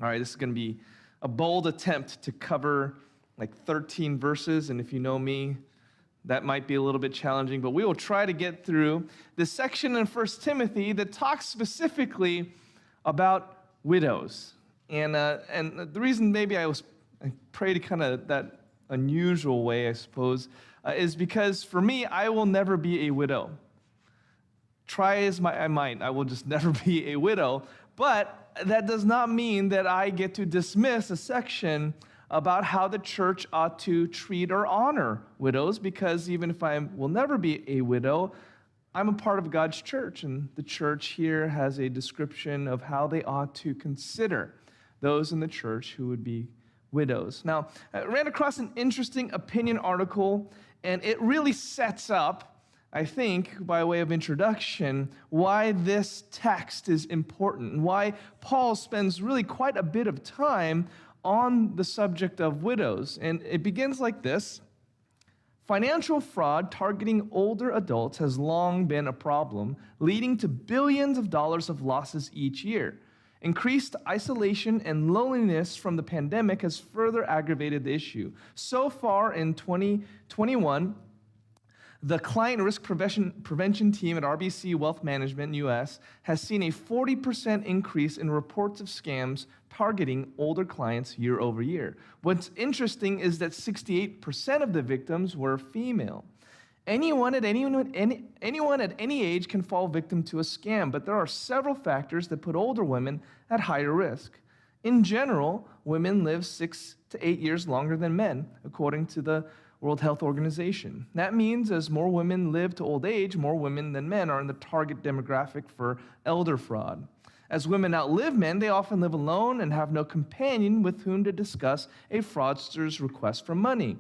All right, this is going to be a bold attempt to cover like 13 verses, and if you know me, that might be a little bit challenging, but we will try to get through this section in 1 Timothy that talks specifically about widows. And the reason maybe I prayed kind of that unusual way, I suppose, is because for me, I will never be a widow. Try as I might, I will just never be a widow. But that does not mean that I get to dismiss a section about how the church ought to treat or honor widows, because even if I will never be a widow, I'm a part of God's church, and the church here has a description of how they ought to consider those in the church who would be widows. Now, I ran across an interesting opinion article, and it really sets up, I think, by way of introduction, why this text is important and why Paul spends really quite a bit of time on the subject of widows. And it begins like this: financial fraud targeting older adults has long been a problem, leading to billions of dollars of losses each year. Increased isolation and loneliness from the pandemic has further aggravated the issue. So far in 2021, the client risk prevention team at RBC Wealth Management US has seen a 40% increase in reports of scams targeting older clients year over year. What's interesting is that 68% of the victims were female. Anyone at any age can fall victim to a scam, but there are several factors that put older women at higher risk. In general, women live 6 to 8 years longer than men, according to the World Health Organization. That means as more women live to old age, more women than men are in the target demographic for elder fraud. As women outlive men, they often live alone and have no companion with whom to discuss a fraudster's request for money.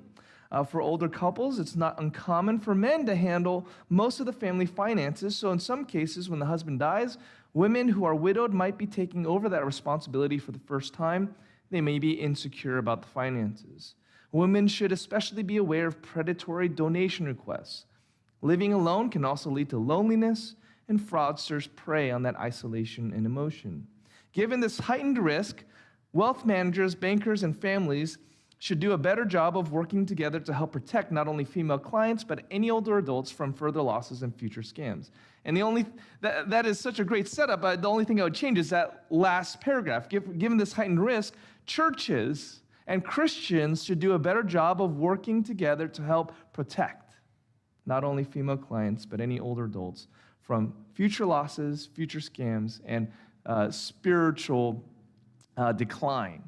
For older couples, it's not uncommon for men to handle most of the family finances, so in some cases, when the husband dies, women who are widowed might be taking over that responsibility for the first time. They may be insecure about the finances. Women should especially be aware of predatory donation requests. Living alone can also lead to loneliness, and fraudsters prey on that isolation and emotion. Given this heightened risk, wealth managers, bankers, and families should do a better job of working together to help protect not only female clients, but any older adults from further losses and future scams. And that is such a great setup, but the only thing I would change is that last paragraph. Given this heightened risk, churches and Christians should do a better job of working together to help protect not only female clients, but any older adults from future losses, future scams, and spiritual decline.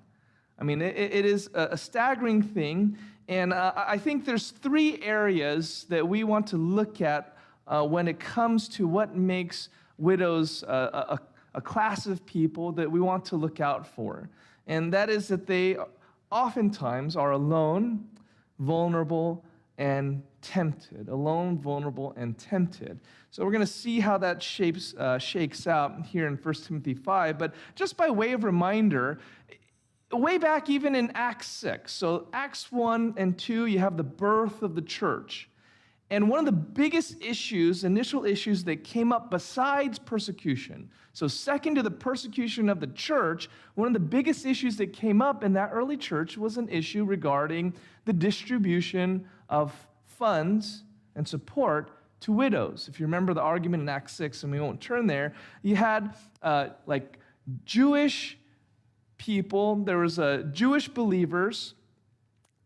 I mean, it is a staggering thing, and I think there's 3 areas that we want to look at when it comes to what makes widows a class of people that we want to look out for. And that is that they oftentimes are alone, vulnerable, and tempted. Alone, vulnerable, and tempted. So we're going to see how that shakes out here in 1 Timothy 5. But just by way of reminder, way back even in Acts 6, so Acts 1 and 2, you have the birth of the church. And one of the biggest issues, initial issues that came up besides persecution, so second to the persecution of the church, one of the biggest issues that came up in that early church was an issue regarding the distribution of funds and support to widows. If you remember the argument in Acts 6, and we won't turn there, you had Jewish people, there was Jewish believers,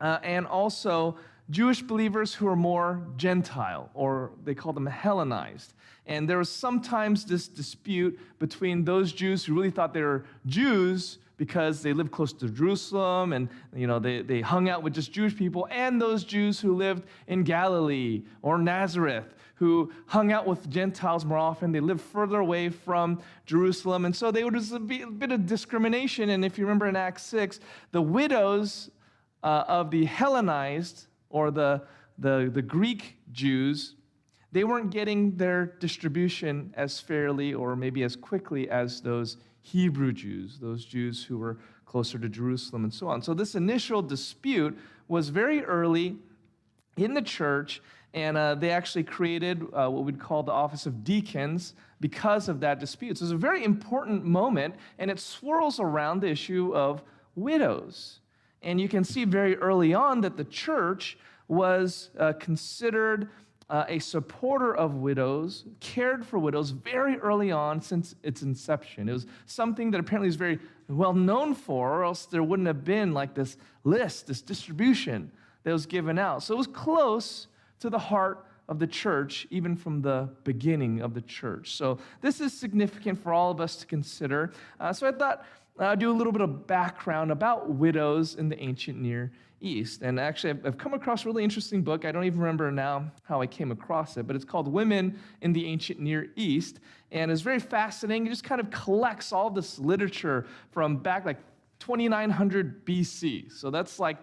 and also Jewish believers who are more Gentile, or they call them Hellenized. And there was sometimes this dispute between those Jews who really thought they were Jews because they lived close to Jerusalem and they hung out with just Jewish people, and those Jews who lived in Galilee or Nazareth who hung out with Gentiles more often. They lived further away from Jerusalem, and so there was a bit of discrimination. And if you remember in Acts 6, the widows of the Hellenized or the Greek Jews, they weren't getting their distribution as fairly or maybe as quickly as those Hebrew Jews, those Jews who were closer to Jerusalem and so on. So this initial dispute was very early in the church, And they actually created what we'd call the office of deacons because of that dispute. So it's a very important moment, and it swirls around the issue of widows. And you can see very early on that the church was considered a supporter of widows, cared for widows very early on since its inception. It was something that apparently is very well known for, or else there wouldn't have been like this list, this distribution that was given out. So it was close to the heart of the church, even from the beginning of the church. So this is significant for all of us to consider. So I thought I'd do a little bit of background about widows in the ancient Near East. And actually, I've come across a really interesting book. I don't even remember now how I came across it, but it's called Women in the Ancient Near East. And it's very fascinating. It just kind of collects all this literature from back like 2900 BC. So that's like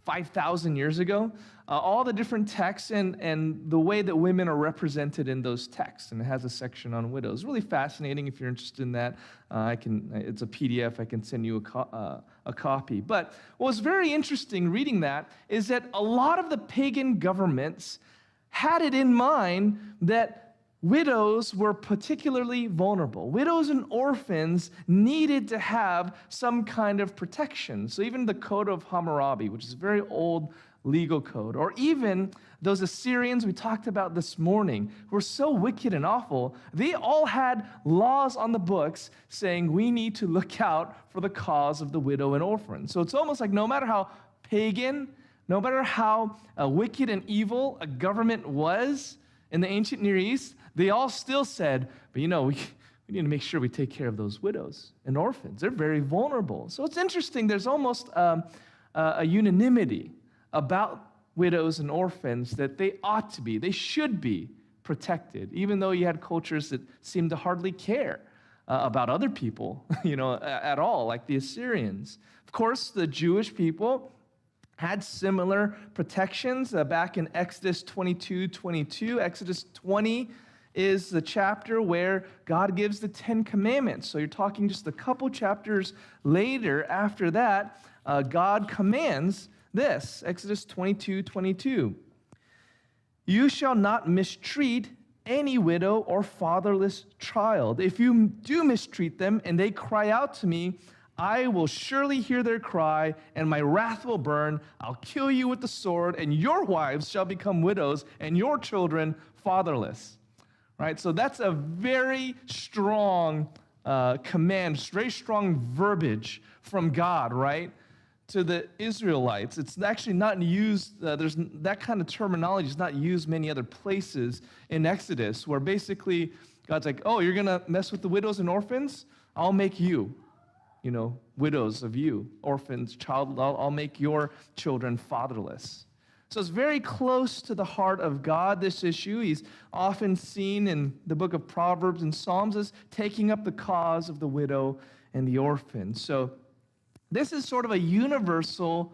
5,000 years ago, all the different texts and the way that women are represented in those texts. And it has a section on widows. Really fascinating. If you're interested in that, it's a PDF. I can send you a copy. But what was very interesting reading that is that a lot of the pagan governments had it in mind that widows were particularly vulnerable. Widows and orphans needed to have some kind of protection. So even the Code of Hammurabi, which is a very old legal code, or even those Assyrians we talked about this morning, who were so wicked and awful, they all had laws on the books saying we need to look out for the cause of the widow and orphan. So it's almost like no matter how pagan, no matter how wicked and evil a government was in the ancient Near East, they all still said, but we need to make sure we take care of those widows and orphans. They're very vulnerable. So it's interesting. There's almost a unanimity about widows and orphans that they ought to be, they should be protected, even though you had cultures that seemed to hardly care about other people, at all, like the Assyrians. Of course, the Jewish people had similar protections back in Exodus 22:22. Exodus 20 is the chapter where God gives the 10 Commandments. So you're talking just a couple chapters later after that, God commands this, Exodus 22:22. You shall not mistreat any widow or fatherless child. If you do mistreat them and they cry out to me, I will surely hear their cry, and my wrath will burn. I'll kill you with the sword, and your wives shall become widows, and your children fatherless. Right? So that's a very strong command, very strong verbiage from God, right, to the Israelites. It's actually not used, there's that kind of terminology is not used many other places in Exodus, where basically God's like, oh, you're going to mess with the widows and orphans? I'll make you, widows of you, orphans, I'll make your children fatherless. So it's very close to the heart of God, this issue. He's often seen in the book of Proverbs and Psalms as taking up the cause of the widow and the orphan. So this is sort of a universal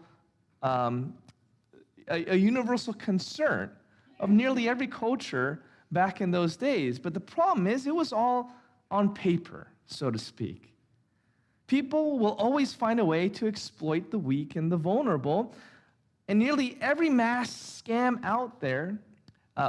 concern of nearly every culture back in those days. But the problem is it was all on paper, so to speak. People will always find a way to exploit the weak and the vulnerable. And nearly every mass scam out there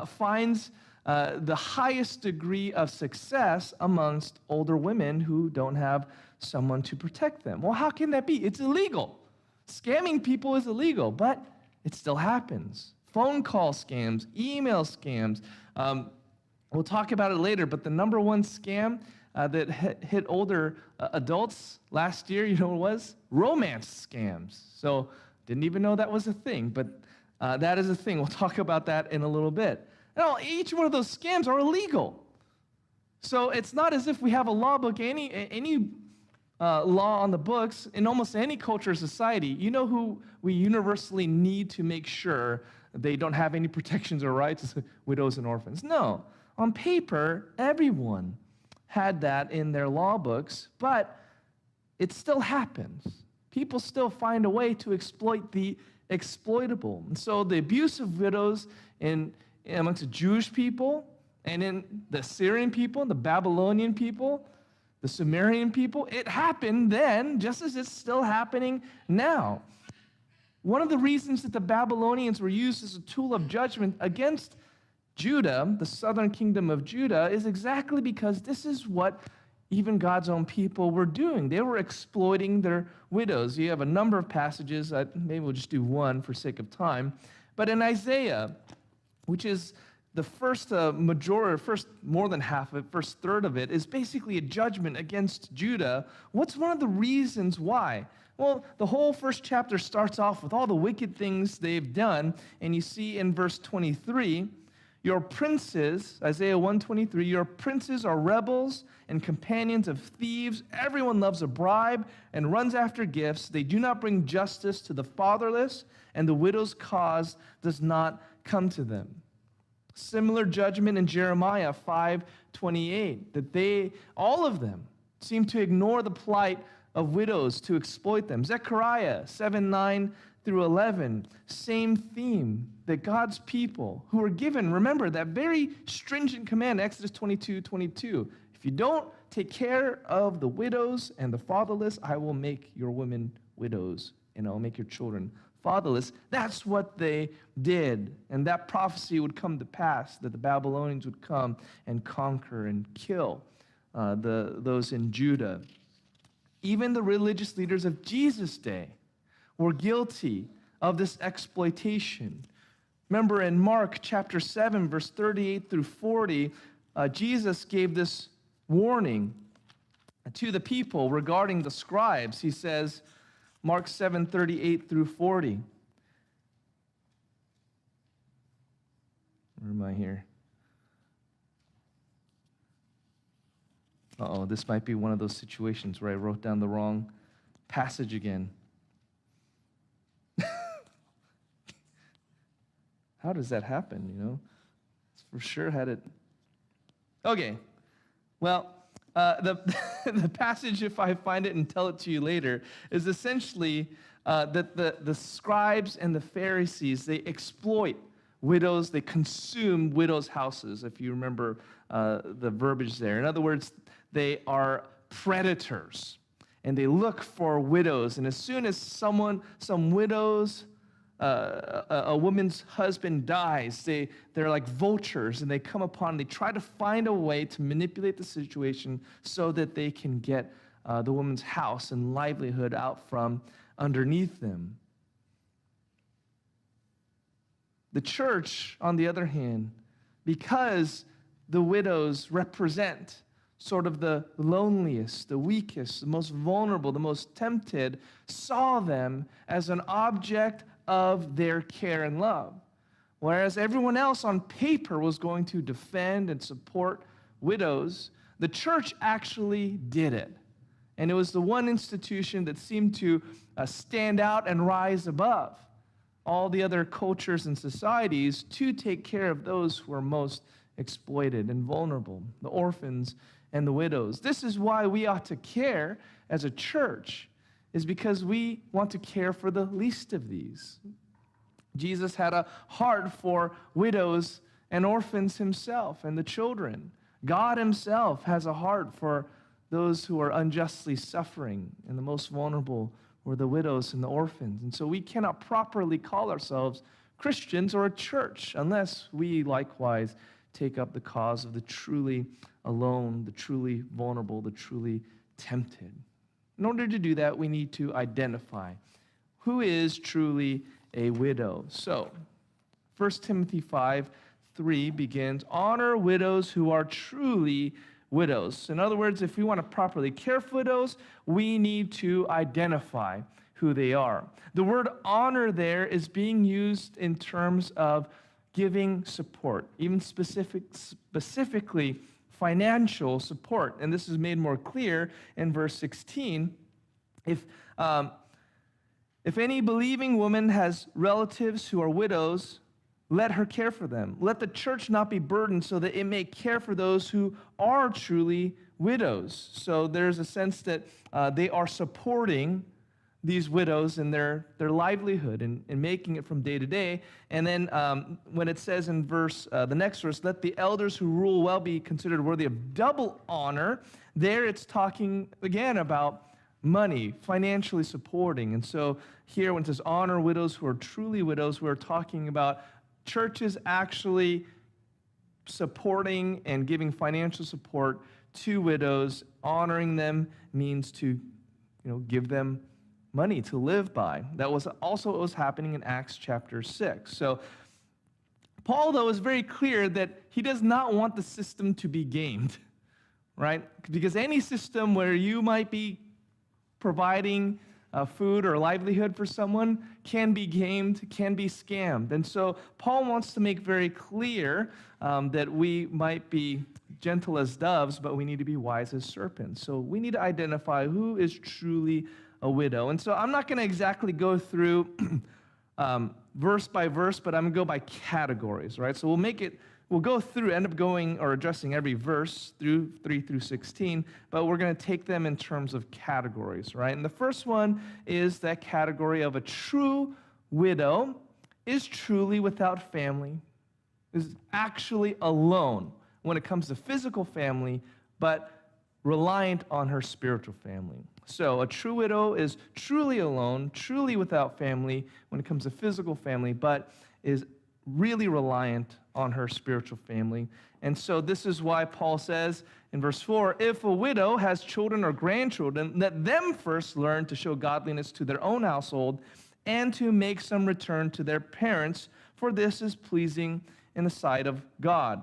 finds the highest degree of success amongst older women who don't have someone to protect them. Well, how can that be? It's illegal. Scamming people is illegal, but it still happens. Phone call scams, email scams. We'll talk about it later, but the number one scam that hit older adults last year, you know what it was? Romance scams. So didn't even know that was a thing, but that is a thing. We'll talk about that in a little bit. Now, each one of those scams are illegal. So it's not as if we have a law book, any law on the books in almost any culture or society. You know who we universally need to make sure they don't have any protections or rights? Widows and orphans. No. On paper, everyone had that in their law books, but it still happens. People still find a way to exploit the exploitable. And so the abuse of widows amongst the Jewish people and in the Assyrian people, the Babylonian people, the Sumerian people, it happened then just as it's still happening now. One of the reasons that the Babylonians were used as a tool of judgment against Judah, the southern kingdom of Judah, is exactly because this is what even God's own people were doing. They were exploiting their widows. You have a number of passages. Maybe we'll just do one for sake of time. But in Isaiah, which is the first more than half of it, first third of it, is basically a judgment against Judah. What's one of the reasons why? Well, the whole first chapter starts off with all the wicked things they've done, and you see in verse 23, your princes, Isaiah 1:23, your princes are rebels and companions of thieves. Everyone loves a bribe and runs after gifts. They do not bring justice to the fatherless, and the widow's cause does not come to them. Similar judgment in Jeremiah 5:28, that all of them seem to ignore the plight of widows to exploit them. Zechariah 7:9-11, same theme, that God's people who are given, remember that very stringent command, Exodus 22:22, if you don't take care of the widows and the fatherless, I will make your women widows, and I will make your children fatherless. That's what they did, and that prophecy would come to pass, that the Babylonians would come and conquer and kill those in Judah. Even the religious leaders of Jesus' day were guilty of this exploitation. Remember in Mark chapter 7, verse 38-40, Jesus gave this warning to the people regarding the scribes. He says, Mark 7:38-40. Where am I here? Uh-oh, this might be one of those situations where I wrote down the wrong passage again. How does that happen, For sure had it. Okay, well, the passage, if I find it and tell it to you later, is essentially that the scribes and the Pharisees, they exploit widows, they consume widows' houses, if you remember the verbiage there. In other words, they are predators, and they look for widows, and as soon as a woman's husband dies, they're like vultures, and they come upon, they try to find a way to manipulate the situation so that they can get the woman's house and livelihood out from underneath them. The church, on the other hand, because the widows represent sort of the loneliest, the weakest, the most vulnerable, the most tempted, saw them as an object of their care and love. Whereas everyone else on paper was going to defend and support widows, the church actually did it. And it was the one institution that seemed to stand out and rise above all the other cultures and societies to take care of those who are most exploited and vulnerable, the orphans and the widows. This is why we ought to care as a church, is because we want to care for the least of these. Jesus had a heart for widows and orphans himself and the children. God himself has a heart for those who are unjustly suffering, and the most vulnerable were the widows and the orphans. And so we cannot properly call ourselves Christians or a church unless we likewise take up the cause of the truly alone, the truly vulnerable, the truly tempted. In order to do that, we need to identify who is truly a widow. So, 1 Timothy 5:3 begins, honor widows who are truly widows. In other words, if we want to properly care for widows, we need to identify who they are. The word honor there is being used in terms of giving support, even specifically financial support. And this is made more clear in verse 16. If any believing woman has relatives who are widows, let her care for them. Let the church not be burdened so that it may care for those who are truly widows. So there's a sense that they are supporting these widows in their livelihood and making it from day to day. And then when it says in the next verse, let the elders who rule well be considered worthy of double honor, there it's talking again about money, financially supporting. And so here when it says honor widows who are truly widows, we're talking about churches actually supporting and giving financial support to widows. Honoring them means to, give them money to live by. That was also what was happening in Acts chapter 6. So Paul, though, is very clear that he does not want the system to be gamed, right? Because any system where you might be providing food or livelihood for someone can be gamed, can be scammed. And so Paul wants to make very clear that we might be gentle as doves, but we need to be wise as serpents. So we need to identify who is truly a widow. And so I'm not going to exactly go through verse by verse, but I'm going to go by categories, right? So we'll go through, end up going or addressing every verse through 3 through 16, but we're going to take them in terms of categories, right? And the first one is that category of a true widow is truly without family, is actually alone when it comes to physical family, but reliant on her spiritual family. So a true widow is truly alone, truly without family when it comes to physical family, but is really reliant on her spiritual family. And so this is why Paul says in verse 4, if a widow has children or grandchildren, let them first learn to show godliness to their own household and to make some return to their parents, for this is pleasing in the sight of God.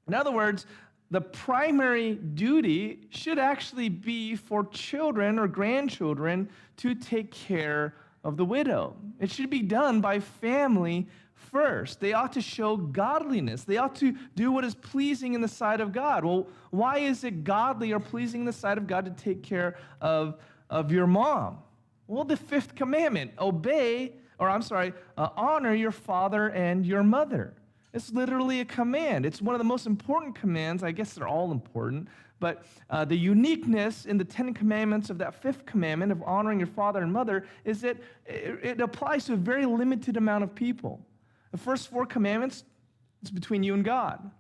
In other words, the primary duty should actually be for children or grandchildren to take care of the widow. It should be done by family first. They ought to show godliness. They ought to do what is pleasing in the sight of God. Well, why is it godly or pleasing in the sight of God to take care of your mom? Well, the fifth commandment, honor your father and your mother. It's literally a command. It's one of the most important commands. I guess they're all important. But the uniqueness in the 10 commandments of that fifth commandment of honoring your father and mother is that it applies to a very limited amount of people. The first 4 commandments is between you and God.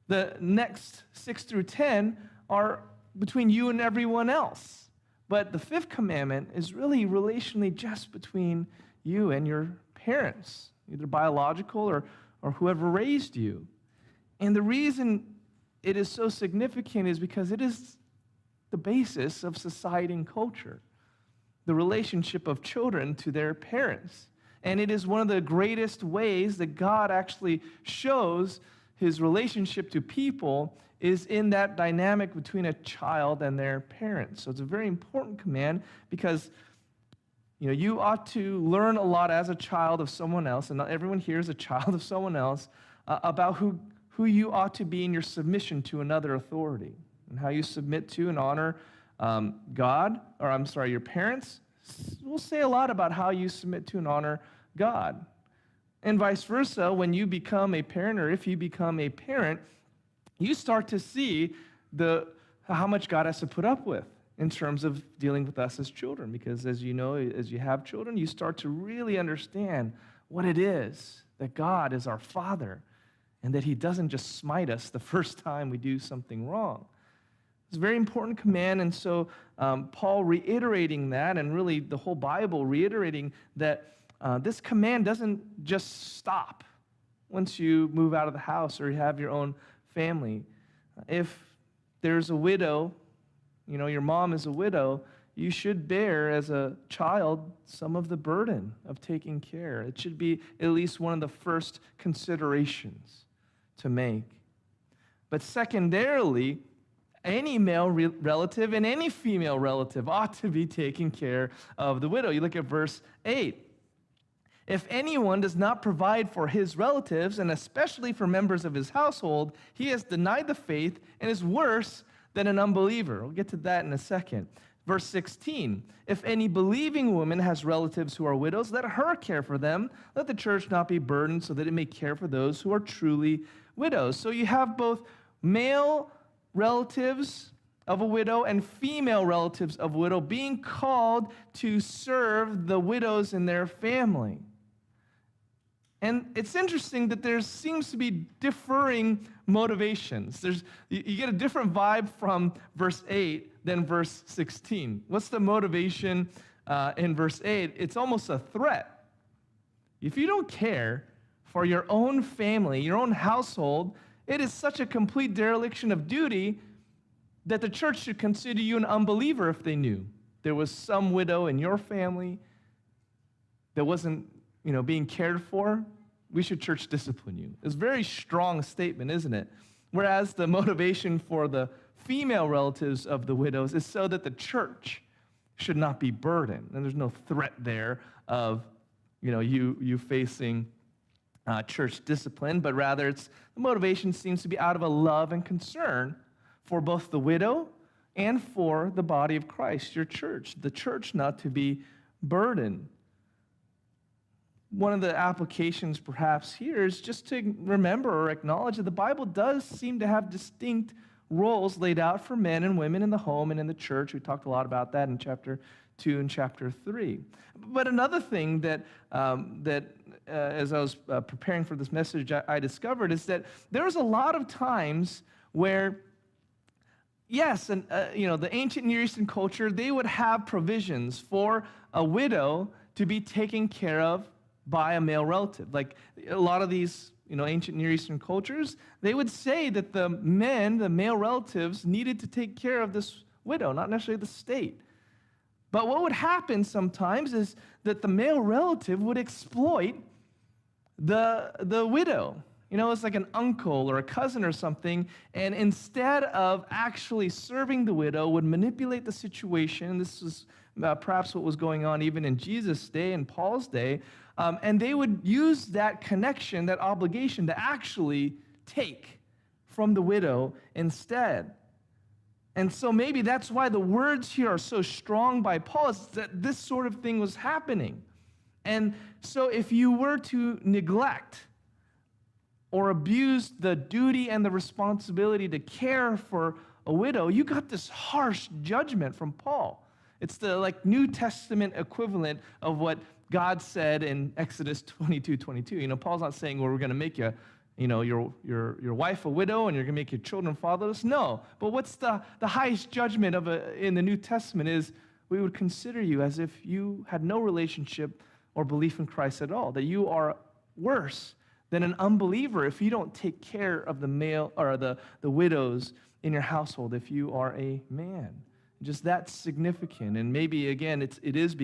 The next 6 through 10 are between you and everyone else. But the fifth commandment is really relationally just between you and your parents, either biological or whoever raised you. And the reason it is so significant is because it is the basis of society and culture, the relationship of children to their parents. And it is one of the greatest ways that God actually shows his relationship to people is in that dynamic between a child and their parents. So it's a very important command because you ought to learn a lot as a child of someone else, and not everyone here is a child of someone else, about who you ought to be in your submission to another authority and how you submit to and honor your parents. We'll say a lot about how you submit to and honor God. And vice versa, when you become a parent or if you become a parent, you start to see how much God has to put up with in terms of dealing with us as children. Because as you have children, you start to really understand what it is that God is our Father and that he doesn't just smite us the first time we do something wrong. It's a very important command, and so Paul reiterating that, and really the whole Bible reiterating that this command doesn't just stop once you move out of the house or you have your own family. If there's a widow, your mom is a widow, you should bear as a child some of the burden of taking care. It should be at least one of the first considerations to make. But secondarily, any male relative and any female relative ought to be taking care of the widow. You look at verse 8. If anyone does not provide for his relatives, and especially for members of his household, he has denied the faith and is worse than an unbeliever. We'll get to that in a second. Verse 16, if any believing woman has relatives who are widows, let her care for them. Let the church not be burdened so that it may care for those who are truly widows. So you have both male relatives of a widow and female relatives of a widow being called to serve the widows in their family. And it's interesting that there seems to be differing motivations. You get a different vibe from verse 8 than verse 16. What's the motivation in verse 8? It's almost a threat. If you don't care for your own family, your own household, it is such a complete dereliction of duty that the church should consider you an unbeliever if they knew there was some widow in your family that wasn't, being cared for. We should church discipline you. It's a very strong statement, isn't it? Whereas the motivation for the female relatives of the widows is so that the church should not be burdened. And there's no threat there of, you facing church discipline, but rather the motivation seems to be out of a love and concern for both the widow and for the body of Christ, your church, the church not to be burdened. One of the applications perhaps here is just to remember or acknowledge that the Bible does seem to have distinct roles laid out for men and women in the home and in the church. We talked a lot about that in chapter 2 and chapter 3. But another thing that as I was preparing for this message, I discovered is that there's a lot of times where, yes, and the ancient Near Eastern culture, they would have provisions for a widow to be taken care of by a male relative. Like a lot of these, ancient Near Eastern cultures, they would say that the male relatives, needed to take care of this widow, not necessarily the state. But what would happen sometimes is that the male relative would exploit the widow. It's like an uncle or a cousin or something, and instead of actually serving the widow, would manipulate the situation. This is perhaps what was going on even in Jesus' day and Paul's day, and they would use that connection, that obligation, to actually take from the widow instead. And so maybe that's why the words here are so strong by Paul, is that this sort of thing was happening. And so if you were to neglect or abuse the duty and the responsibility to care for a widow, you got this harsh judgment from Paul. It's the New Testament equivalent of what God said in Exodus 22:22. Paul's not saying, well, we're going to make you, your wife a widow and you're going to make your children fatherless. No. But what's the highest judgment in the New Testament is we would consider you as if you had no relationship or belief in Christ at all, that you are worse than an unbeliever if you don't take care of the male or the widows in your household if you are a man. Just that's significant. And maybe, again, it is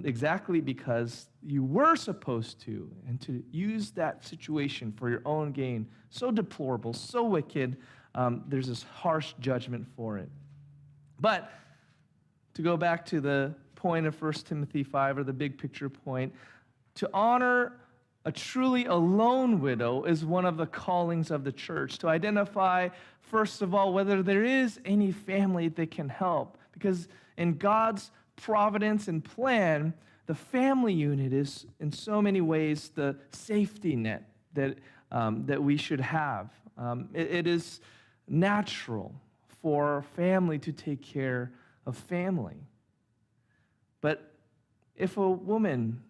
exactly because you were supposed to, and to use that situation for your own gain, so deplorable, so wicked, there's this harsh judgment for it. But to go back to the point of 1 Timothy 5, or the big picture point, to honor a truly alone widow is one of the callings of the church, to identify, first of all, whether there is any family that can help. Because in God's providence and plan, the family unit is in so many ways the safety net that we should have. It is natural for family to take care of family. But if a woman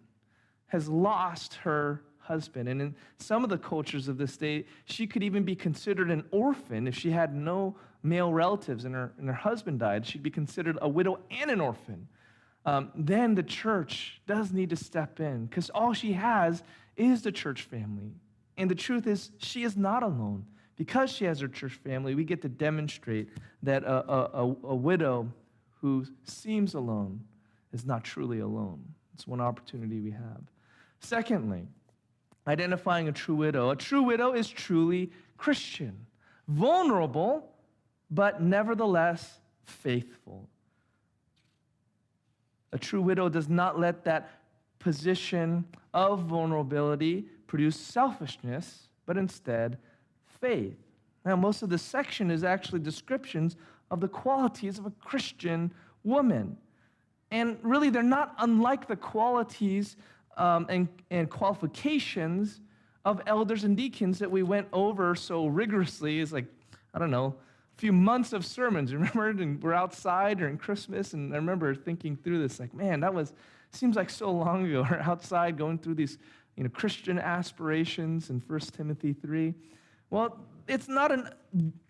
has lost her husband, and in some of the cultures of this day, she could even be considered an orphan if she had no male relatives and her husband died. She'd be considered a widow and an orphan. Then the church does need to step in, because all she has is the church family. And the truth is, she is not alone. Because she has her church family, we get to demonstrate that a widow who seems alone is not truly alone. It's one opportunity we have. Secondly, identifying a true widow. A true widow is truly Christian, vulnerable, but nevertheless faithful. A true widow does not let that position of vulnerability produce selfishness, but instead faith. Now, most of this section is actually descriptions of the qualities of a Christian woman. And really, they're not unlike the qualities and qualifications of elders and deacons that we went over so rigorously. It's a few months of sermons. Remember, and we're outside during Christmas, and I remember thinking through this, man, seems like so long ago. We're outside going through these Christian aspirations in 1 Timothy 3. Well, it's not an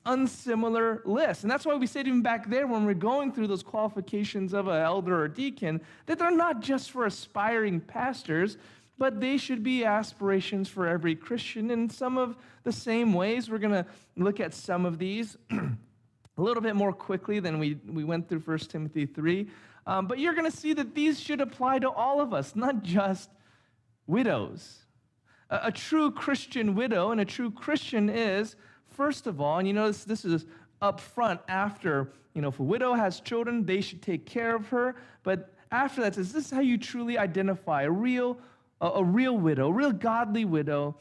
unsimilar list. And that's why we said even back there when we're going through those qualifications of an elder or deacon, that they're not just for aspiring pastors, but they should be aspirations for every Christian in some of the same ways. We're going to look at some of these a little bit more quickly than we went through 1 Timothy 3. But you're going to see that these should apply to all of us, not just widows. A true Christian widow and a true Christian is, first of all, and you notice this is up front after, if a widow has children, they should take care of her. But after that, it says, this is how you truly identify a real widow, a real godly widow.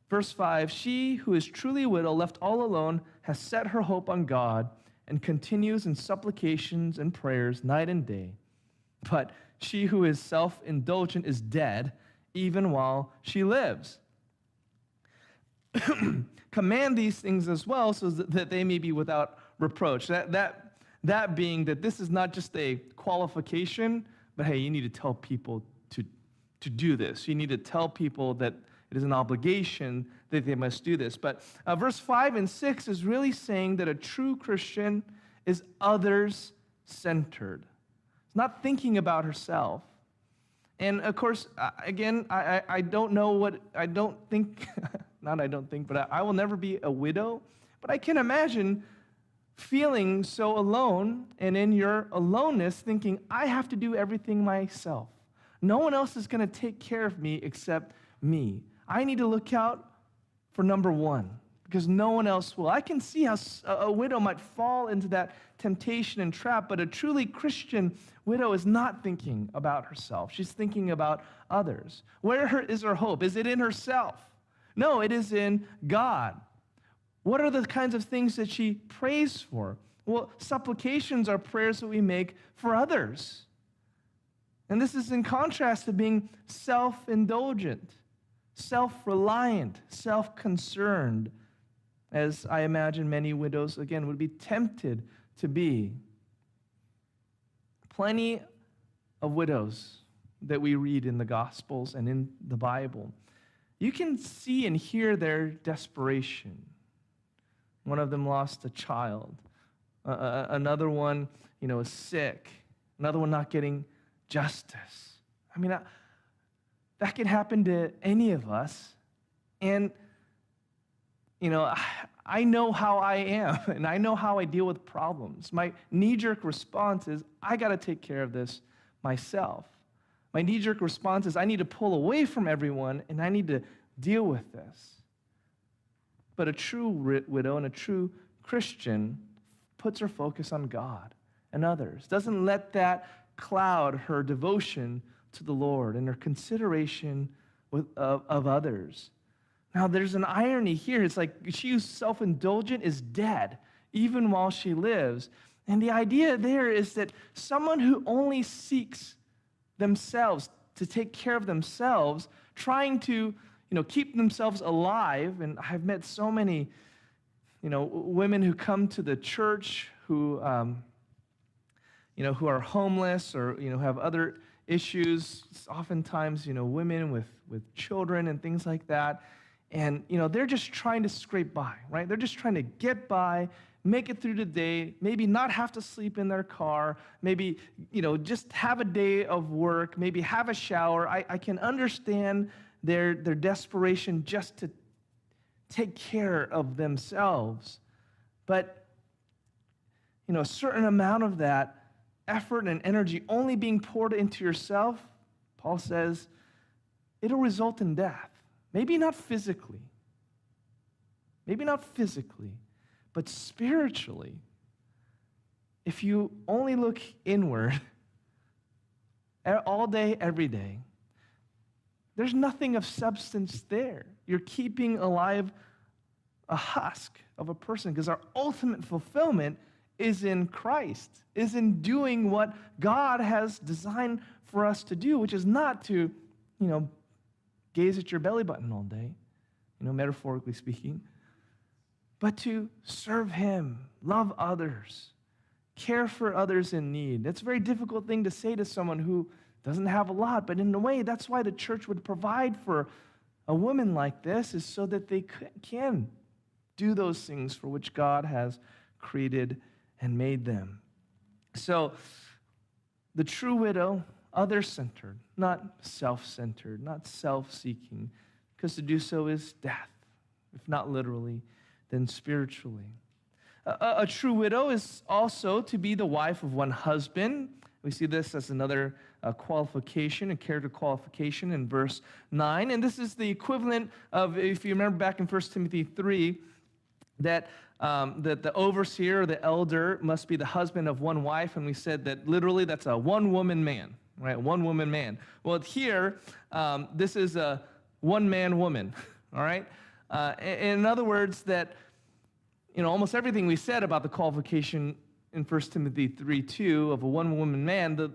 Verse 5, she who is truly a widow, left all alone, has set her hope on God and continues in supplications and prayers night and day. But she who is self-indulgent is dead, even while she lives. Command these things as well, so that they may be without reproach. That being that this is not just a qualification, but hey, you need to tell people to do this. You need to tell people that it is an obligation that they must do this. But verse 5 and 6 is really saying that a true Christian is others-centered. It's not thinking about herself. And of course, again, I don't think, but I will never be a widow. But I can imagine feeling so alone, and in your aloneness thinking, I have to do everything myself. No one else is going to take care of me except me. I need to look out for number one, because no one else will. I can see how a widow might fall into that temptation and trap, but a truly Christian widow is not thinking about herself. She's thinking about others. Where is her hope? Is it in herself? No, it is in God. What are the kinds of things that she prays for? Well, supplications are prayers that we make for others. And this is in contrast to being self-indulgent, self-reliant, self-concerned, as I imagine many widows, again, would be tempted to be. Plenty of widows that we read in the Gospels and in the Bible. You can see and hear their desperation. One of them lost a child. Another one, is sick. Another one not getting justice. I mean, that can happen to any of us. And, I know how I am, and I know how I deal with problems. My knee-jerk response is, I got to take care of this myself. My knee-jerk response is, I need to pull away from everyone, and I need to deal with this. But a true widow and a true Christian puts her focus on God and others, doesn't let that cloud her devotion to the Lord and her consideration of others. Now, there's an irony here. It's like she who's self-indulgent is dead, even while she lives. And the idea there is that someone who only seeks themselves, to take care of themselves, trying to, keep themselves alive. And I've met so many, women who come to the church who are homeless or, have other issues. Oftentimes, women with children and things like that. And, they're just trying to scrape by, right? They're just trying to get by, make it through the day, maybe not have to sleep in their car, maybe, just have a day of work, maybe have a shower. I can understand their desperation just to take care of themselves. But, a certain amount of that effort and energy only being poured into yourself, Paul says, it'll result in death. Maybe not physically, but spiritually. If you only look inward all day, every day, there's nothing of substance there. You're keeping alive a husk of a person, because our ultimate fulfillment is in Christ, is in doing what God has designed for us to do, which is not to, gaze at your belly button all day, metaphorically speaking, but to serve Him, love others, care for others in need. That's a very difficult thing to say to someone who doesn't have a lot, but in a way, that's why the church would provide for a woman like this, is so that they can do those things for which God has created and made them. So the true widow, other-centered, not self-centered, not self-seeking, because to do so is death, if not literally, then spiritually. A true widow is also to be the wife of one husband. We see this as another qualification, a character qualification in verse 9. And this is the equivalent of, if you remember back in 1 Timothy 3, that the overseer or the elder must be the husband of one wife. And we said that literally that's a one-woman man, right? One-woman man. Well, here, this is a one-man woman, all right? In other words, that almost everything we said about the qualification in 1 Timothy 3:2 of a one-woman man,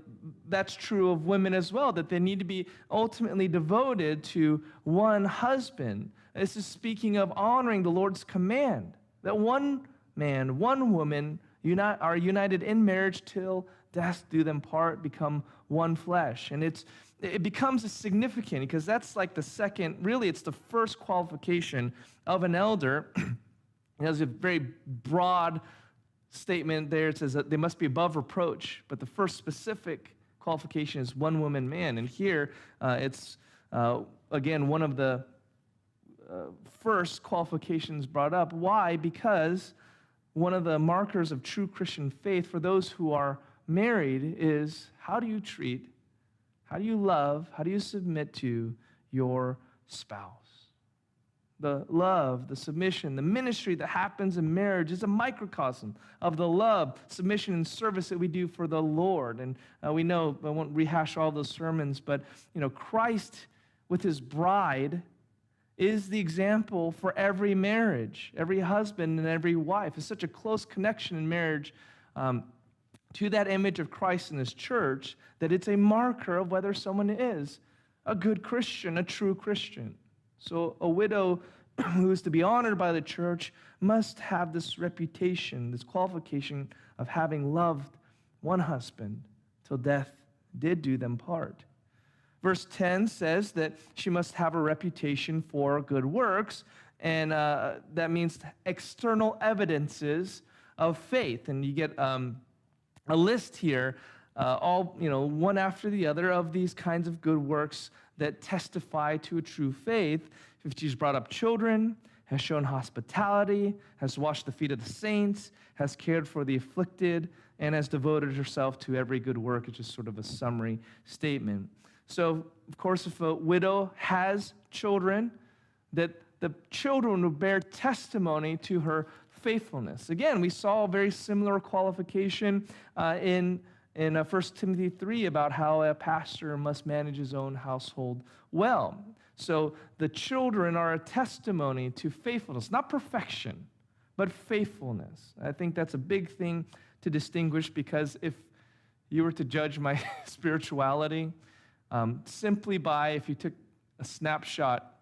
that's true of women as well, that they need to be ultimately devoted to one husband. This is speaking of honoring the Lord's command, that one man, one woman are united in marriage till death do them part, become one flesh. And it becomes significant because that's like the second, really it's the first qualification of an elder. There's a very broad statement there. It says that they must be above reproach, but the first specific qualification is one woman man. And here it's, again, one of the first qualifications brought up. Why? Because one of the markers of true Christian faith for those who are married is how do you treat, how do you love, how do you submit to your spouse? The love, the submission, the ministry that happens in marriage is a microcosm of the love, submission, and service that we do for the Lord. And we know, I won't rehash all those sermons, but Christ with his bride is the example for every marriage, every husband and every wife. It's such a close connection in marriage to that image of Christ in his church that it's a marker of whether someone is a good Christian, a true Christian. So a widow who is to be honored by the church must have this reputation, this qualification of having loved one husband till death did do them part. Verse 10 says that she must have a reputation for good works, and that means external evidences of faith. And you get a list here, all one after the other, of these kinds of good works that testify to a true faith. If she's brought up children, has shown hospitality, has washed the feet of the saints, has cared for the afflicted, and has devoted herself to every good work. It's just sort of a summary statement. So, of course, if a widow has children, that the children will bear testimony to her faithfulness. Again, we saw a very similar qualification in 1 Timothy 3 about how a pastor must manage his own household well. So the children are a testimony to faithfulness, not perfection, but faithfulness. I think that's a big thing to distinguish, because if you were to judge my spirituality simply by, if you took a snapshot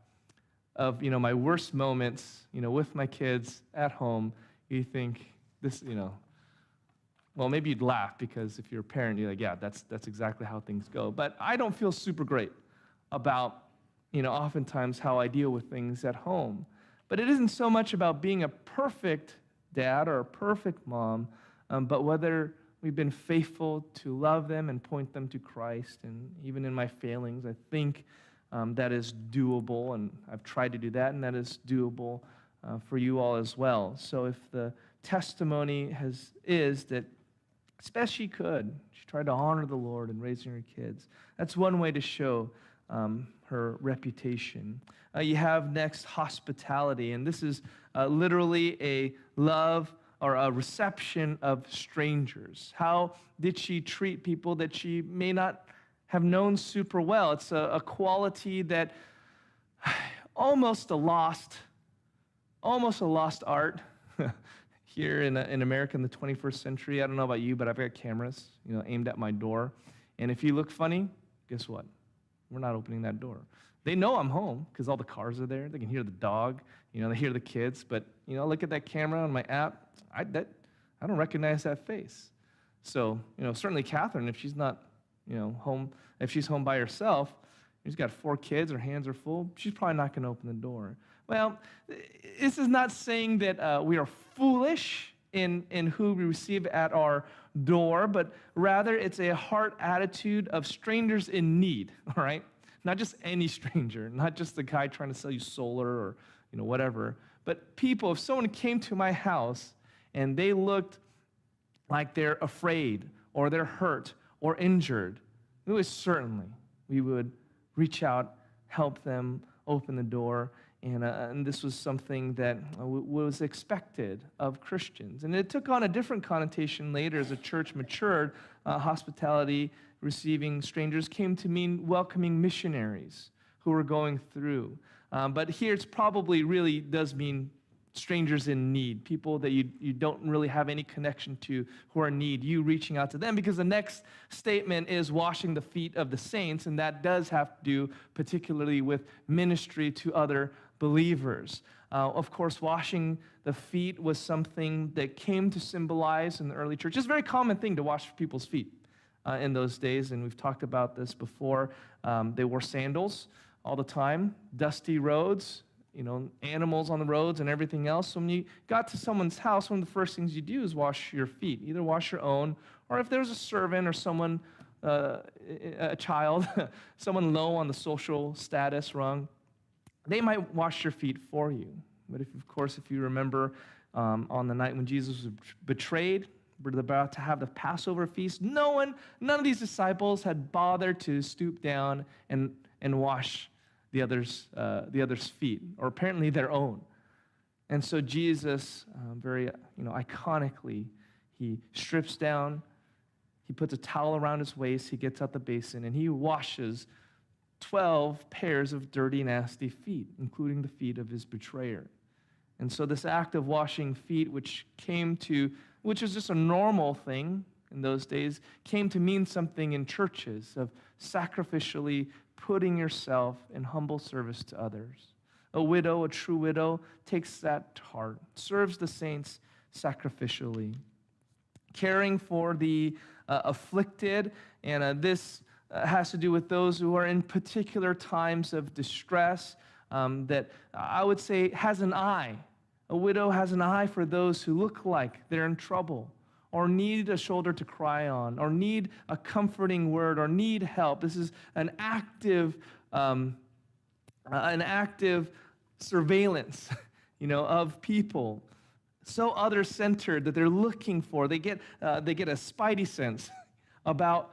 of my worst moments with my kids at home, you think this, well, maybe you'd laugh, because if you're a parent, you're like, yeah, that's exactly how things go. But I don't feel super great about, oftentimes how I deal with things at home. But it isn't so much about being a perfect dad or a perfect mom, but whether we've been faithful to love them and point them to Christ. And even in my failings, I think that is doable, and I've tried to do that, and that is doable for you all as well. So if the testimony is that, as best she could, she tried to honor the Lord in raising her kids, that's one way to show her reputation. You have next hospitality, and this is literally a love or a reception of strangers. How did she treat people that she may not have known super well? It's a quality that almost a lost art here in America in the 21st century. I don't know about you, but I've got cameras, aimed at my door. And if you look funny, guess what? We're not opening that door. They know I'm home because all the cars are there. They can hear the dog. They hear the kids. But, look at that camera on my app. I don't recognize that face. So, certainly Catherine, if she's not home. If she's home by herself, she's got 4 kids, her hands are full, she's probably not going to open the door. Well, this is not saying that we are foolish in who we receive at our door, but rather it's a heart attitude of strangers in need, all right? Not just any stranger, not just the guy trying to sell you solar or whatever, but people. If someone came to my house and they looked like they're afraid or they're hurt or injured, we would reach out, help them, open the door, and this was something that was expected of Christians. And it took on a different connotation later as the church matured. Hospitality, receiving strangers, came to mean welcoming missionaries who were going through. But here it's probably really does mean strangers in need, people that you don't really have any connection to who are in need, you reaching out to them, because the next statement is washing the feet of the saints, and that does have to do particularly with ministry to other believers. Of course, washing the feet was something that came to symbolize in the early church. It's a very common thing to wash people's feet in those days, and we've talked about this before. They wore sandals all the time, dusty roads, animals on the roads and everything else. So when you got to someone's house, one of the first things you do is wash your feet. Either wash your own, or if there's a servant or someone, a child, someone low on the social status rung, they might wash your feet for you. But if you remember on the night when Jesus was betrayed, we're about to have the Passover feast, none of these disciples had bothered to stoop down and wash the others' feet, or apparently their own. And so Jesus, very iconically, he strips down, he puts a towel around his waist, he gets out the basin, and he washes 12 pairs of dirty, nasty feet, including the feet of his betrayer. And so this act of washing feet, which was just a normal thing in those days, came to mean something in churches of sacrificially putting yourself in humble service to others. A true widow, takes that to heart, serves the saints sacrificially. Caring for the afflicted, and this has to do with those who are in particular times of distress, that I would say has an eye. A widow has an eye for those who look like they're in trouble, or need a shoulder to cry on, or need a comforting word, or need help. This is an active surveillance, of people, so other-centered that they're looking for. They get a spidey sense about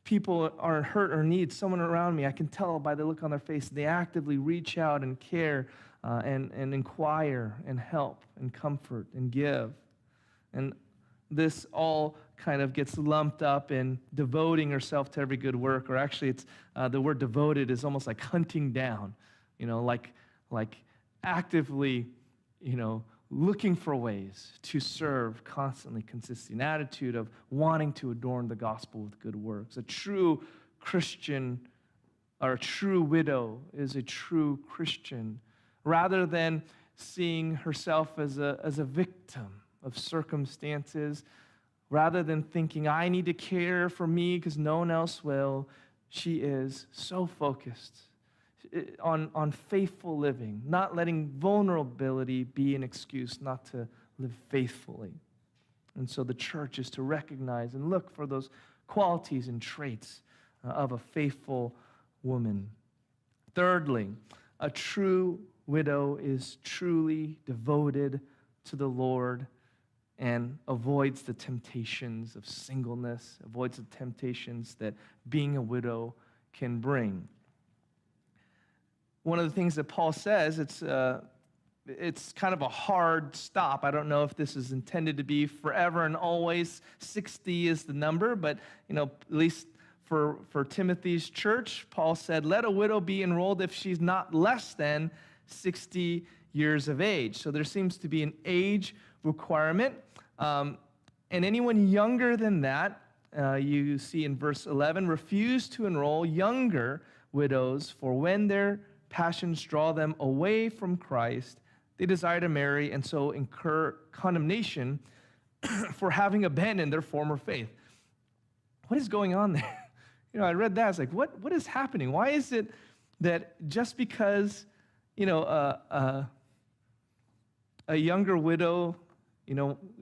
people are hurt or need someone around me. I can tell by the look on their face. They actively reach out and care and inquire and help and comfort and give. And this all kind of gets lumped up in devoting herself to every good work, or actually it's the word devoted is almost like hunting down, like actively, looking for ways to serve constantly, consistent attitude of wanting to adorn the gospel with good works. A true Christian, or a true widow, is a true Christian, rather than seeing herself as a victim of circumstances, rather than thinking, I need to care for me because no one else will. She is so focused on faithful living, not letting vulnerability be an excuse not to live faithfully. And so the church is to recognize and look for those qualities and traits of a faithful woman. Thirdly, a true widow is truly devoted to the Lord and avoids the temptations of singleness, avoids the temptations that being a widow can bring. One of the things that Paul says, it's kind of a hard stop. I don't know if this is intended to be forever and always. 60 is the number, but at least for Timothy's church, Paul said, let a widow be enrolled if she's not less than 60 years of age. So there seems to be an age requirement. And anyone younger than that, you see in verse 11, refuse to enroll younger widows, for when their passions draw them away from Christ, they desire to marry and so incur condemnation for having abandoned their former faith. What is going on there? I read that. It's like, what is happening? Why is it that just because, a younger widow,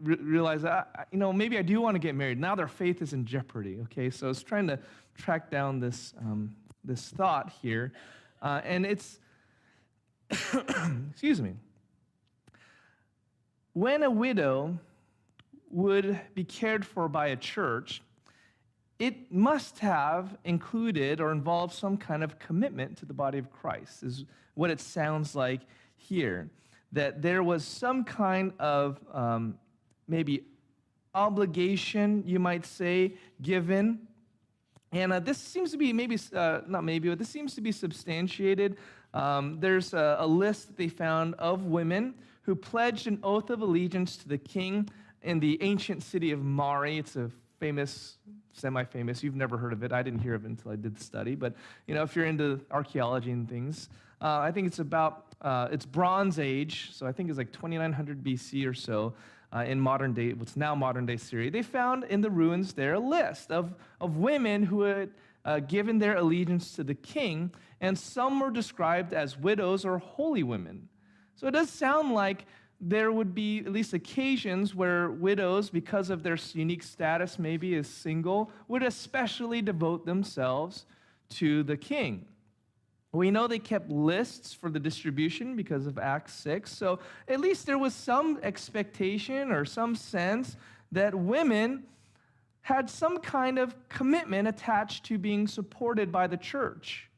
realize, maybe I do want to get married. Now their faith is in jeopardy, okay? So it's trying to track down this thought here. And it's, excuse me. When a widow would be cared for by a church, it must have included or involved some kind of commitment to the body of Christ, is what it sounds like here. That there was some kind of maybe obligation, you might say, given. And this seems to be but this seems to be substantiated. There's a list that they found of women who pledged an oath of allegiance to the king in the ancient city of Mari. It's a famous, semi-famous. You've never heard of it. I didn't hear of it until I did the study. But, if you're into archaeology and things, I think it's about, it's Bronze Age, so I think it's like 2900 BC or so in modern day, what's now modern day Syria. They found in the ruins there a list of women who had given their allegiance to the king, and some were described as widows or holy women. So it does sound like there would be at least occasions where widows, because of their unique status maybe as single, would especially devote themselves to the king. We know they kept lists for the distribution because of Acts 6, so at least there was some expectation or some sense that women had some kind of commitment attached to being supported by the church.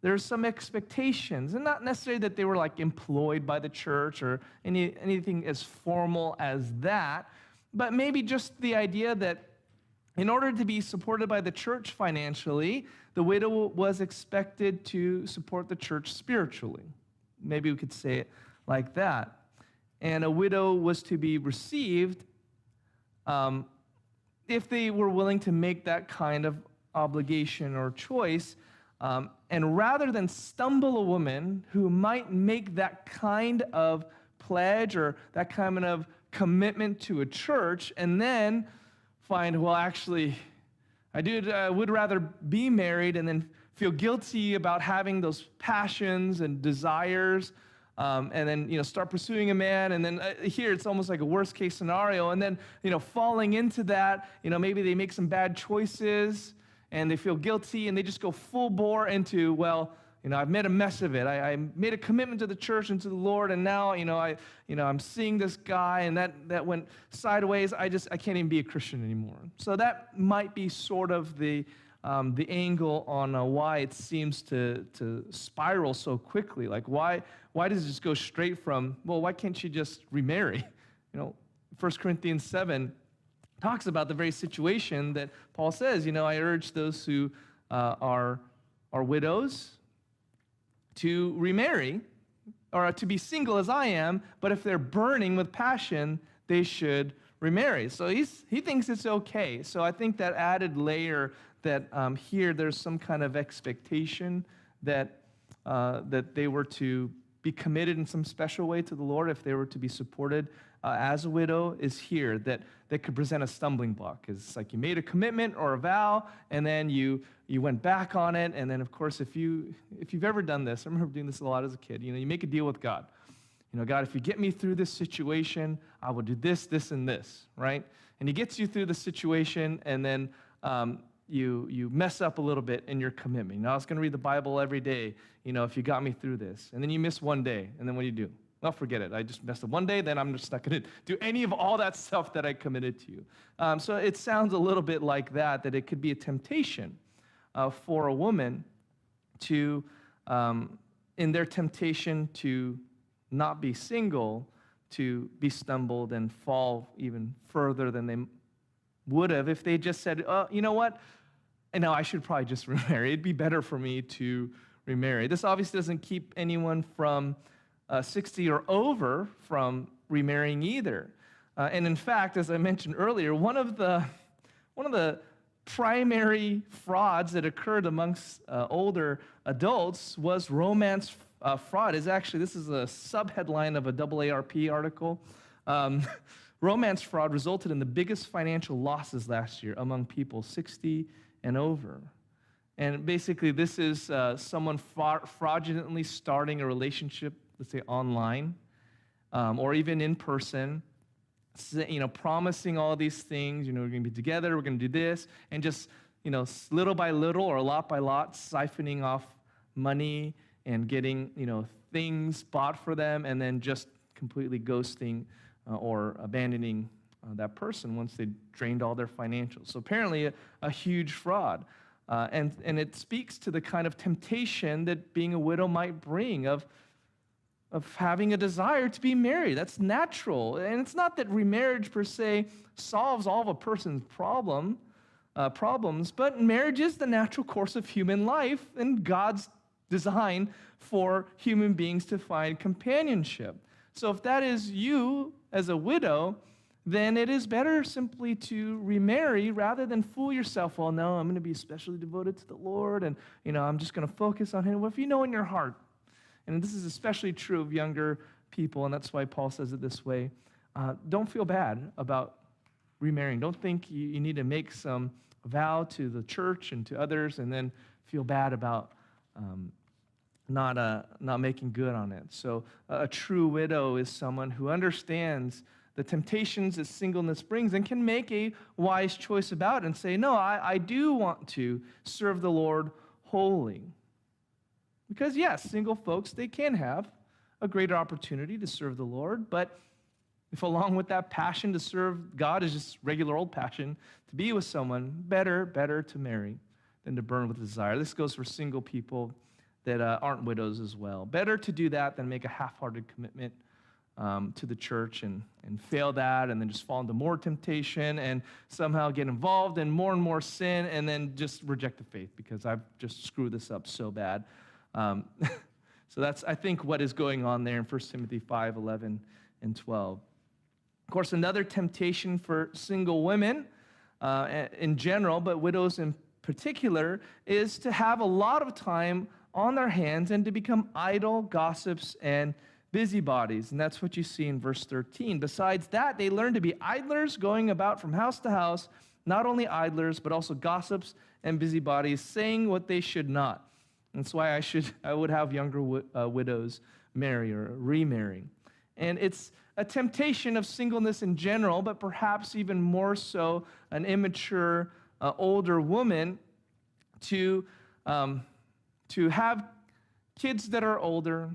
There's some expectations, and not necessarily that they were like employed by the church or anything as formal as that, but maybe just the idea that in order to be supported by the church financially, the widow was expected to support the church spiritually. Maybe we could say it like that. And a widow was to be received if they were willing to make that kind of obligation or choice. And rather than stumble a woman who might make that kind of pledge or that kind of commitment to a church and then find, well, actually, I would rather be married and then feel guilty about having those passions and desires, and then start pursuing a man, and then here it's almost like a worst case scenario, and then falling into that, maybe they make some bad choices and they feel guilty and they just go full bore into, well, I've made a mess of it. I made a commitment to the church and to the Lord, and now, I'm seeing this guy, and that went sideways. I can't even be a Christian anymore. So that might be sort of the angle on why it seems to spiral so quickly. Like, why does it just go straight from, well, why can't she just remarry? 1 Corinthians 7 talks about the very situation that Paul says, I urge those who are widows to remarry, or to be single as I am, but if they're burning with passion, they should remarry. So he thinks it's okay. So I think that added layer that here there's some kind of expectation that they were to be committed in some special way to the Lord if they were to be supported as a widow is here, that could present a stumbling block. It's like you made a commitment or a vow, and then you went back on it, and then, of course, if you've ever done this, I remember doing this a lot as a kid, you make a deal with God. God, if you get me through this situation, I will do this, this, and this, right? And he gets you through the situation, and then you mess up a little bit in your commitment. I was going to read the Bible every day, if you got me through this. And then you miss one day, and then what do? Well, forget it. I just messed up one day, then I'm just not going to do any of all that stuff that I committed to you. So it sounds a little bit like that it could be a temptation for a woman to, in their temptation to not be single, to be stumbled and fall even further than they would have if they just said, you know what? And now I should probably just remarry. It'd be better for me to remarry. This obviously doesn't keep anyone from 60 or over from remarrying either. And in fact, as I mentioned earlier, one of the primary frauds that occurred amongst older adults was romance fraud. This is a subheadline of a AARP article. Romance fraud resulted in the biggest financial losses last year among people 60 and over. And basically, this is someone fraudulently starting a relationship, let's say online, or even in person, promising all these things. We're going to be together, we're going to do this, and just, little by little or lot by lot, siphoning off money and getting, things bought for them, and then just completely ghosting or abandoning that person once they drained all their financials. So apparently, a huge fraud. And it speaks to the kind of temptation that being a widow might bring of having a desire to be married. That's natural. And it's not that remarriage per se solves all of a person's problems, but marriage is the natural course of human life and God's design for human beings to find companionship. So if that is you as a widow, then it is better simply to remarry rather than fool yourself. Well, no, I'm going to be especially devoted to the Lord, and I'm just going to focus on Him. Well, if you know in your heart, and this is especially true of younger people, and that's why Paul says it this way, don't feel bad about remarrying. Don't think you need to make some vow to the church and to others and then feel bad about not making good on it. So a true widow is someone who understands the temptations that singleness brings and can make a wise choice about it and say, no, I do want to serve the Lord wholly. Because yes, single folks, they can have a greater opportunity to serve the Lord, but if along with that passion to serve God is just regular old passion, to be with someone, better to marry than to burn with desire. This goes for single people that aren't widows as well. Better to do that than make a half-hearted commitment to the church and fail that and then just fall into more temptation and somehow get involved in more and more sin and then just reject the faith because I've just screwed this up so bad. So that's, I think, what is going on there in 1 Timothy 5, 11, and 12. Of course, another temptation for single women in general, but widows in particular, is to have a lot of time on their hands and to become idle gossips and busybodies. And that's what you see in verse 13. Besides that, they learn to be idlers, going about from house to house, not only idlers, but also gossips and busybodies, saying what they should not. That's why I would have younger widows marry or remarry. And it's a temptation of singleness in general, but perhaps even more so an immature older woman to have kids that are older.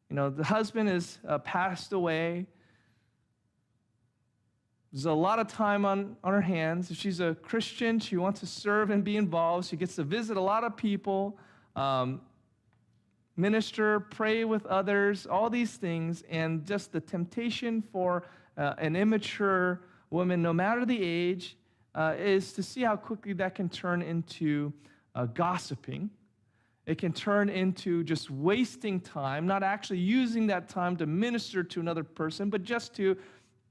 The husband is passed away. There's a lot of time on her hands. If she's a Christian, she wants to serve and be involved. She gets to visit a lot of people, minister, pray with others, all these things. And just the temptation for an immature woman, no matter the age, is to see how quickly that can turn into gossiping. It can turn into just wasting time, not actually using that time to minister to another person, but just to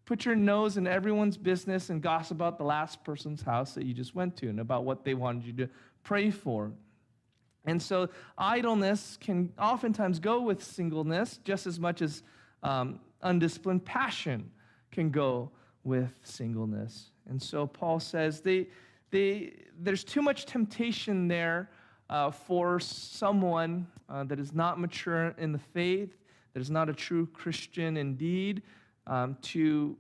put your nose in everyone's business and gossip about the last person's house that you just went to and about what they wanted you to pray for. And so idleness can oftentimes go with singleness just as much as undisciplined passion can go with singleness. And so Paul says there's too much temptation there for someone that is not mature in the faith, that is not a true Christian indeed, to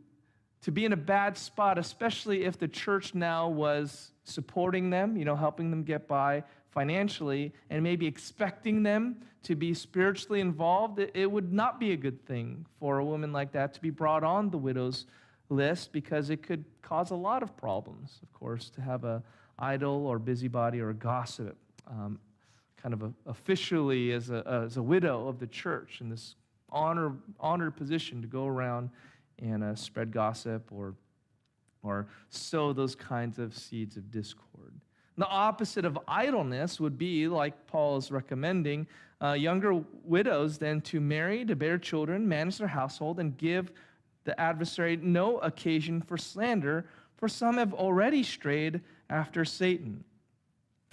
be in a bad spot, especially if the church now was supporting them, helping them get by financially, and maybe expecting them to be spiritually involved. It would not be a good thing for a woman like that to be brought on the widow's list, because it could cause a lot of problems, of course, to have a idle or busybody or a gossip kind of officially as a widow of the church in this honored position to go around and spread gossip or sow those kinds of seeds of discord. The opposite of idleness would be, like Paul is recommending, younger widows then to marry, to bear children, manage their household, and give the adversary no occasion for slander, for some have already strayed after Satan.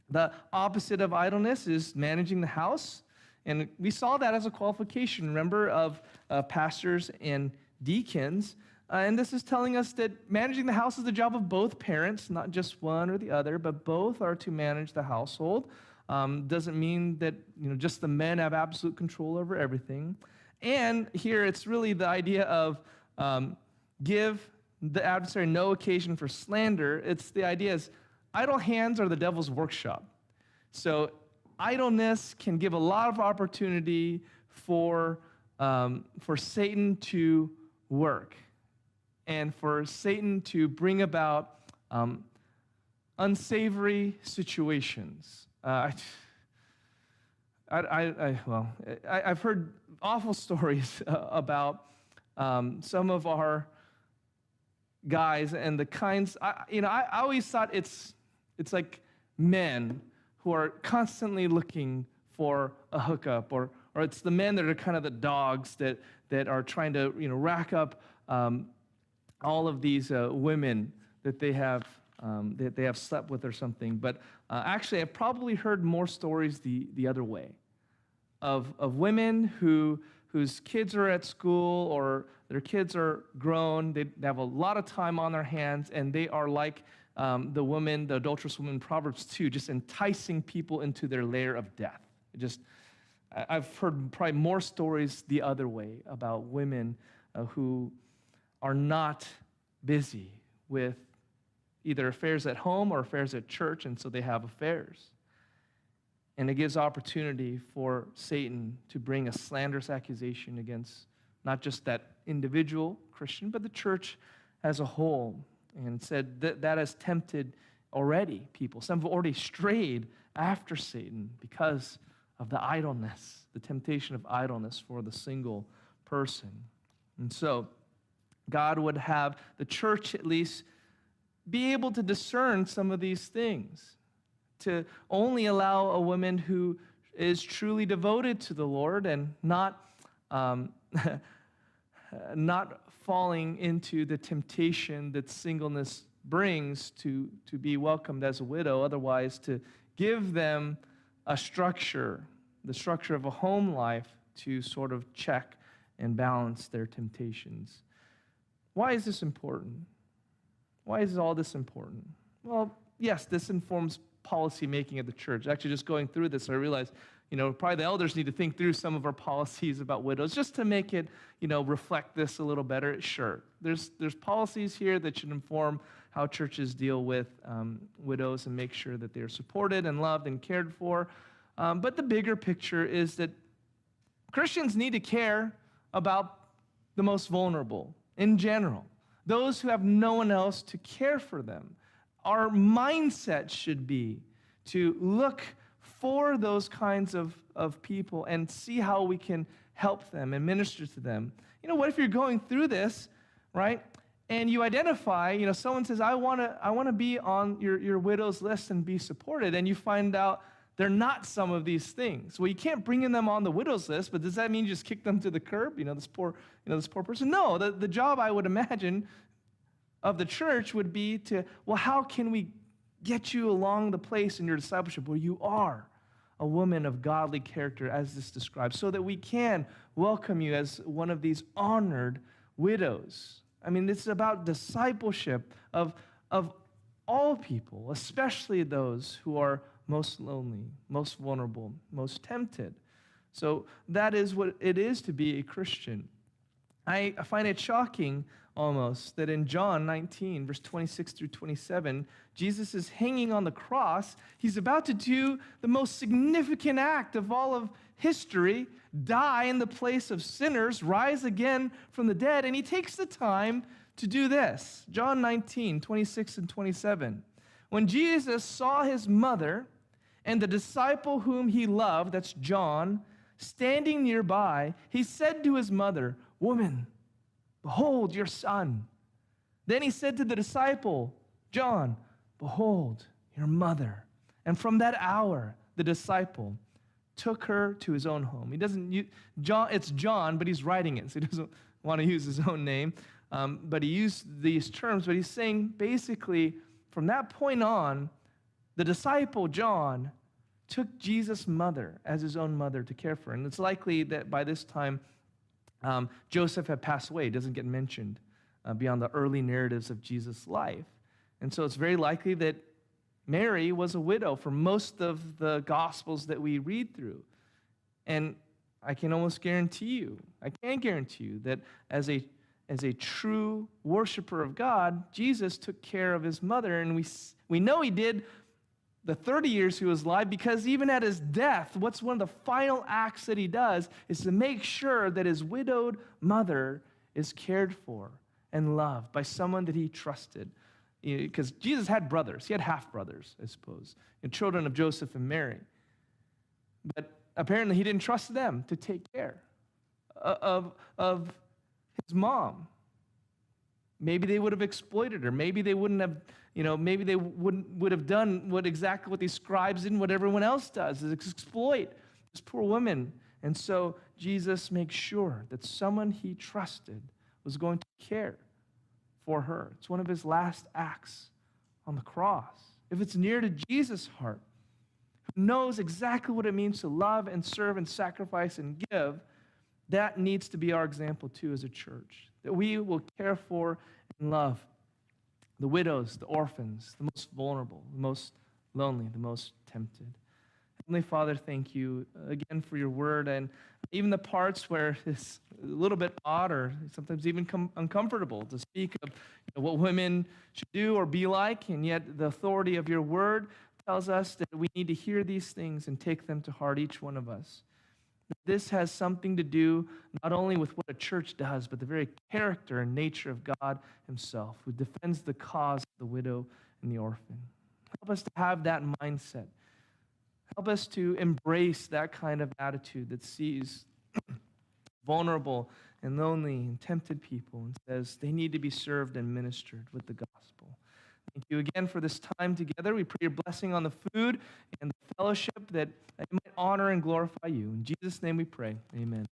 The opposite of idleness is managing the house, and we saw that as a qualification, remember, of pastors and deacons. And this is telling us that managing the house is the job of both parents, not just one or the other, but both are to manage the household. Doesn't mean that just the men have absolute control over everything. And here it's really the idea of give the adversary no occasion for slander. It's the idea is idle hands are the devil's workshop. So idleness can give a lot of opportunity for Satan to work and for Satan to bring about unsavory situations. I've heard awful stories about some of our guys and the kinds. I always thought it's like men who are constantly looking for a hookup, or it's the men that are kind of the dogs that are trying to rack up all of these women that they have slept with or something. But actually, I've probably heard more stories the other way of women whose kids are at school or their kids are grown. They have a lot of time on their hands, and they are like the adulterous woman in Proverbs 2, just enticing people into their lair of death. I've heard probably more stories the other way about women who are not busy with either affairs at home or affairs at church, and so they have affairs. And it gives opportunity for Satan to bring a slanderous accusation against not just that individual Christian, but the church as a whole. And said that has tempted already people. Some have already strayed after Satan because of the idleness, the temptation of idleness for the single person. And so God would have the church at least be able to discern some of these things, to only allow a woman who is truly devoted to the Lord and not falling into the temptation that singleness brings to be welcomed as a widow, otherwise to give them a structure, the structure of a home life to sort of check and balance their temptations. Why is this important? Why is all this important? Well, yes, this informs policy making of the church. Actually, just going through this, I realized, probably the elders need to think through some of our policies about widows just to make it, reflect this a little better. Sure, there's policies here that should inform how churches deal with widows and make sure that they're supported and loved and cared for. But the bigger picture is that Christians need to care about the most vulnerable in general, those who have no one else to care for them. Our mindset should be to look for those kinds of people and see how we can help them and minister to them. What if you're going through this, right? And you identify, someone says, I want to be on your widow's list and be supported, and you find out they're not some of these things. Well, you can't bring them on the widow's list, but does that mean you just kick them to the curb? This poor person? No, the job I would imagine of the church would be to, well, how can we get you along the place in your discipleship where you are a woman of godly character as this describes, so that we can welcome you as one of these honored widows. I mean, this is about discipleship of all people, especially those who are most lonely, most vulnerable, most tempted. So that is what it is to be a Christian. I find it shocking almost that in John 19, verse 26 through 27, Jesus is hanging on the cross. He's about to do the most significant act of all of history, die in the place of sinners, rise again from the dead, and he takes the time to do this. John 19, 26 and 27. When Jesus saw his mother and the disciple whom he loved, that's John, standing nearby, he said to his mother, "Woman, behold your son." Then he said to the disciple, John, "Behold your mother." And from that hour, the disciple took her to his own home. He doesn't use John, it's John, but he's writing it, so he doesn't want to use his own name. But he used these terms, but he's saying basically from that point on, the disciple John took Jesus' mother as his own mother to care for her. And it's likely that by this time, Joseph had passed away. It doesn't get mentioned beyond the early narratives of Jesus' life. And so it's very likely that Mary was a widow for most of the Gospels that we read through. And I can almost guarantee you, that as a true worshiper of God, Jesus took care of his mother. And we know he did the 30 years he was alive, because even at his death, what's one of the final acts that he does is to make sure that his widowed mother is cared for and loved by someone that he trusted. Because Jesus had brothers. He had half-brothers, I suppose, and children of Joseph and Mary. But apparently he didn't trust them to take care of his mom. Maybe they would have exploited her. Maybe they wouldn't have, maybe they would have done exactly what these scribes did and what everyone else does, is exploit this poor woman. And so Jesus makes sure that someone he trusted was going to care for her. It's one of his last acts on the cross. If it's near to Jesus' heart, who knows exactly what it means to love and serve and sacrifice and give, that needs to be our example too as a church. That we will care for and love the widows, the orphans, the most vulnerable, the most lonely, the most tempted. Heavenly Father, thank you again for your word, and even the parts where it's a little bit odd or sometimes even uncomfortable to speak of what women should do or be like, and yet the authority of your word tells us that we need to hear these things and take them to heart, each one of us. This has something to do not only with what a church does, but the very character and nature of God himself, who defends the cause of the widow and the orphan. Help us to have that mindset. Help us to embrace that kind of attitude that sees vulnerable and lonely and tempted people and says they need to be served and ministered with the gospel. Thank you again for this time together. We pray your blessing on the food and the fellowship, that it might honor and glorify you. In Jesus' name we pray. Amen.